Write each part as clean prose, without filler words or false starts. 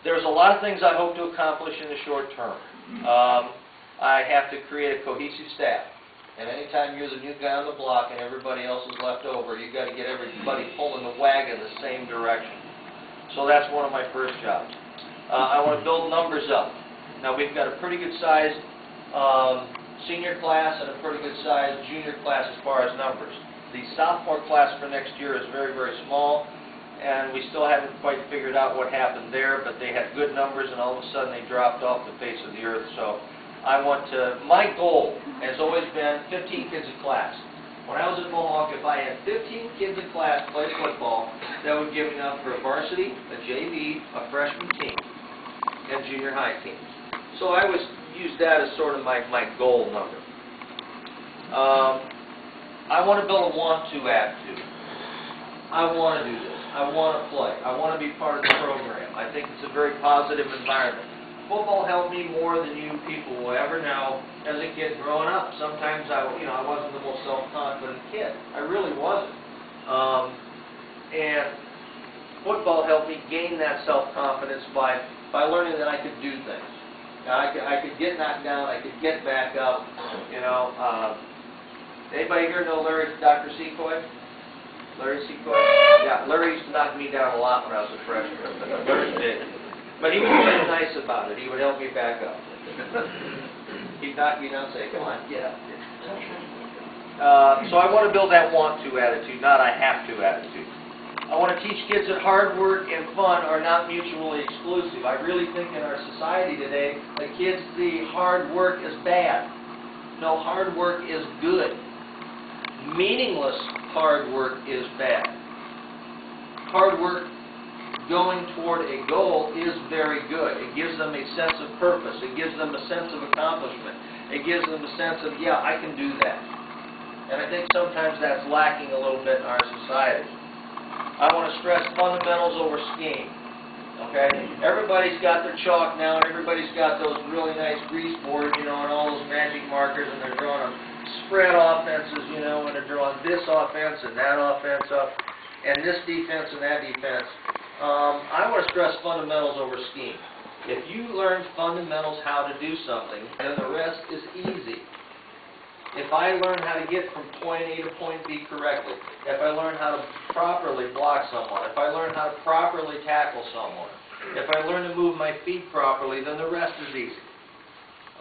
There's a lot of things I hope to accomplish in the short term. I have to create a cohesive staff. And anytime you're the new guy on the block and everybody else is left over, you've got to get everybody pulling the wagon the same direction. So that's one of my first jobs. I want to build numbers up. Now we've got a pretty good sized senior class and a pretty good sized junior class as far as numbers. The sophomore class for next year is very, very small, and we still haven't quite figured out what happened there, but they had good numbers and all of a sudden they dropped off the face of the earth. So I want to, my goal has always been 15 kids in class. When I was at Mohawk, if I had 15 kids in class play football, that would give me enough for a varsity, a JV, a freshman team, and junior high teams. So I always use that as sort of my goal number. I want to build a want-to attitude. I want to do this. I want to play. I want to be part of the program. I think it's a very positive environment. Football helped me more than you people will ever know as a kid growing up. Sometimes I wasn't the most self-confident kid. I really wasn't. And football helped me gain that self-confidence by learning that I could do things. I could get knocked down. I could get back up. Anybody here know Dr. Secoy? Larry Secoy? Yeah, Larry used to knock me down a lot when I was a freshman. Larry did. But he was really nice about it. He would help me back up. He'd knock me down and say, come on, get up. So I want to build that want-to attitude, not I have to attitude. I want to teach kids that hard work and fun are not mutually exclusive. I really think in our society today that kids see hard work as bad. No, hard work is good. Meaningless hard work is bad. Hard work going toward a goal is very good. It gives them a sense of purpose. It gives them a sense of accomplishment. It gives them a sense of, yeah, I can do that. And I think sometimes that's lacking a little bit in our society. I want to stress fundamentals over scheme. Okay? Everybody's got their chalk now, and everybody's got those really nice grease boards, and all those magic markers, and they're drawing them spread offenses, and they're drawing this offense and that offense up, and this defense and that defense. I want to stress fundamentals over scheme. If you learn fundamentals how to do something, then the rest is easy. If I learn how to get from point A to point B correctly, if I learn how to properly block someone, if I learn how to properly tackle someone, if I learn to move my feet properly, then the rest is easy.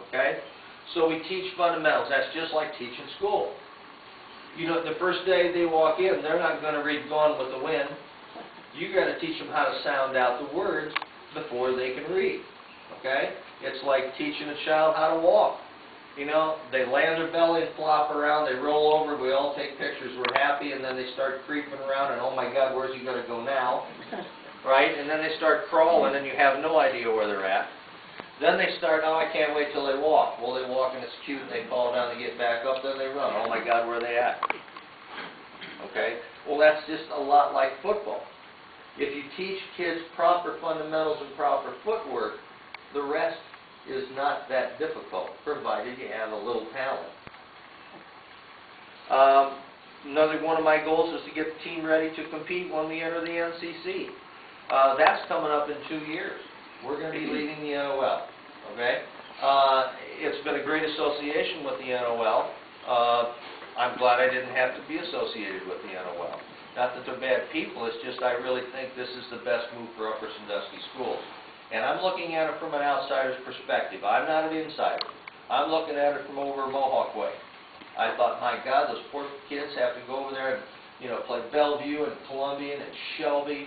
Okay? So we teach fundamentals. That's just like teaching school. The first day they walk in, they're not going to read Gone with the Wind. You got to teach them how to sound out the words before they can read. Okay? It's like teaching a child how to walk. They lay on their belly and flop around, they roll over, we all take pictures, we're happy, and then they start creeping around, and oh my God, where's he going to go now? Right? And then they start crawling, and you have no idea where they're at. Then they start, oh, I can't wait till they walk. Well, they walk, and it's cute, and they fall down to get back up, then they run. Oh my God, where are they at? Okay? Well, that's just a lot like football. If you teach kids proper fundamentals and proper footwork, the rest is not that difficult, provided you have a little talent. Another one of my goals is to get the team ready to compete when we enter the NCC. That's coming up in 2 years. We're going to be leading the NOL. Okay? It's been a great association with the NOL. I'm glad I didn't have to be associated with the NOL. Not that they're bad people, it's just I really think this is the best move for Upper Sandusky schools. And I'm looking at it from an outsider's perspective. I'm not an insider. I'm looking at it from over Mohawk way. I thought, my God, those poor kids have to go over there and play Bellevue and Columbian and Shelby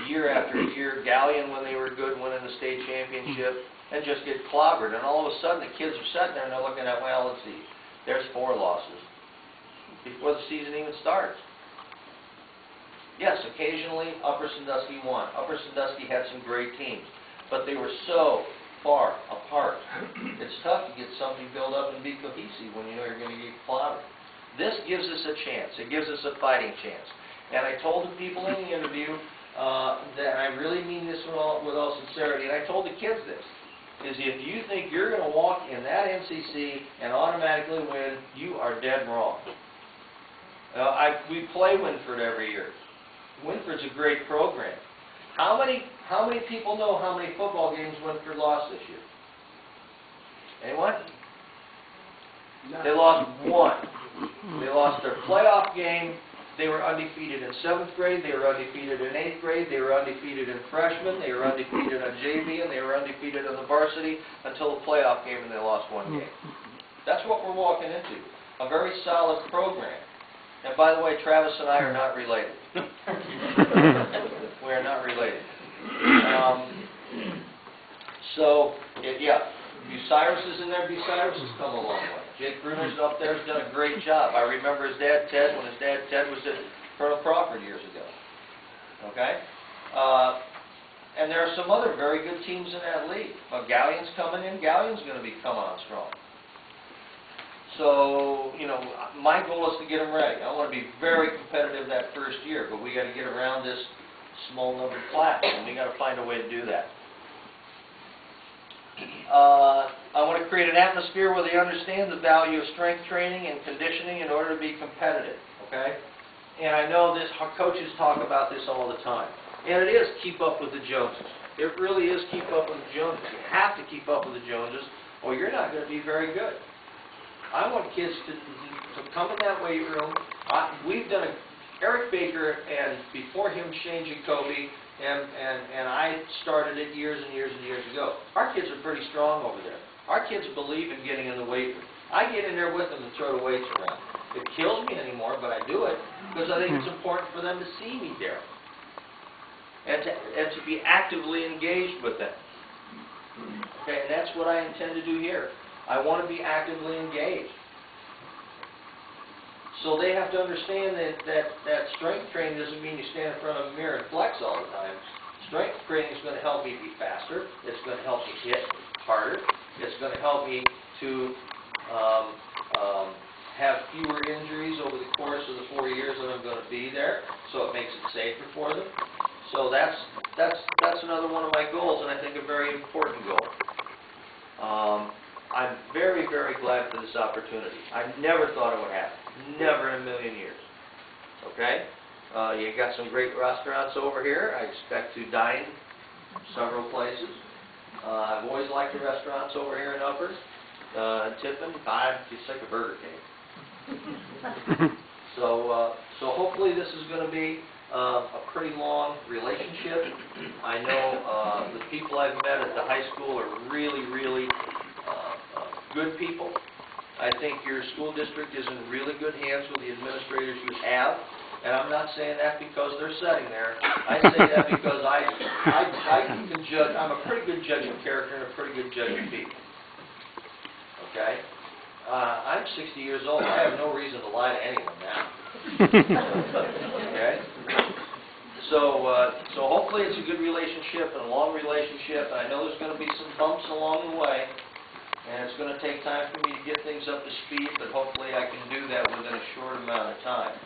year after year, Galleon when they were good, winning the state championship, and just get clobbered. And all of a sudden the kids are sitting there and they're looking at, well, let's see, there's 4 losses before the season even starts. Yes, occasionally Upper Sandusky won. Upper Sandusky had some great teams, but they were so far apart. It's tough to get something built up and be cohesive when you know you're going to get clobbered. This gives us a chance. It gives us a fighting chance. And I told the people in the interview that I really mean this with all sincerity, and I told the kids this, is if you think you're going to walk in that NCC and automatically win, you are dead wrong. We play Winford every year. Winford's a great program. How many How many people know how many football games Winford lost this year? Anyone? No. They lost one. They lost their playoff game. They were undefeated in 7th grade. They were undefeated in 8th grade. They were undefeated in freshman. They were undefeated on JV, and they were undefeated on the varsity until the playoff game, and they lost one game. That's what we're walking into. A very solid program. And by the way, Travis and I are not related. We are not related. Yeah, Bucyrus is in there. Bucyrus has come a long way. Jake Bruner's up there has done a great job. I remember his dad, Ted, when his dad, Ted, was at Colonel Crawford years ago. Okay? And there are some other very good teams in that league. Gallion's coming in. Gallion's going to be coming on strong. So, you know, my goal is to get them ready. I want to be very competitive that first year, but we got to get around this small numbered class, and we got to find a way to do that. I want to create an atmosphere where they understand the value of strength training and conditioning in order to be competitive, okay? And I know this, coaches talk about this all the time. And it is keep up with the Joneses. It really is keep up with the Joneses. You have to keep up with the Joneses, or you're not going to be very good. I want kids to come in that weight room. We've done Eric Baker, and before him, Shane Jacoby, and I started it years and years and years ago. Our kids are pretty strong over there. Our kids believe in getting in the weight room. I get in there with them and throw the weights around. It kills me anymore, but I do it because I think it's important for them to see me there and to be actively engaged with them. Okay, and that's what I intend to do here. I want to be actively engaged. So they have to understand that strength training doesn't mean you stand in front of a mirror and flex all the time. Strength training is going to help me be faster. It's going to help me hit harder. It's going to help me to have fewer injuries over the course of the 4 years that I'm going to be there. So it makes it safer for them. So that's another one of my goals, and I think a very important goal. I'm very, very glad for this opportunity. I never thought it would happen. Never in a million years. Okay? You got some great restaurants over here. I expect to dine several places. I've always liked the restaurants over here in Upper. Tiffin, I'm just like a Burger King. So hopefully this is going to be a pretty long relationship. I know the people I've met at the high school are really, really good people. I think your school district is in really good hands with the administrators you have, and I'm not saying that because they're sitting there. I say that because I can judge. I'm a pretty good judge of character and a pretty good judge of people. Okay, I'm 60 years old. I have no reason to lie to anyone now. Okay, so hopefully it's a good relationship and a long relationship. And I know there's going to be some bumps along the way. And it's going to take time for me to get things up to speed, but hopefully I can do that within a short amount of time.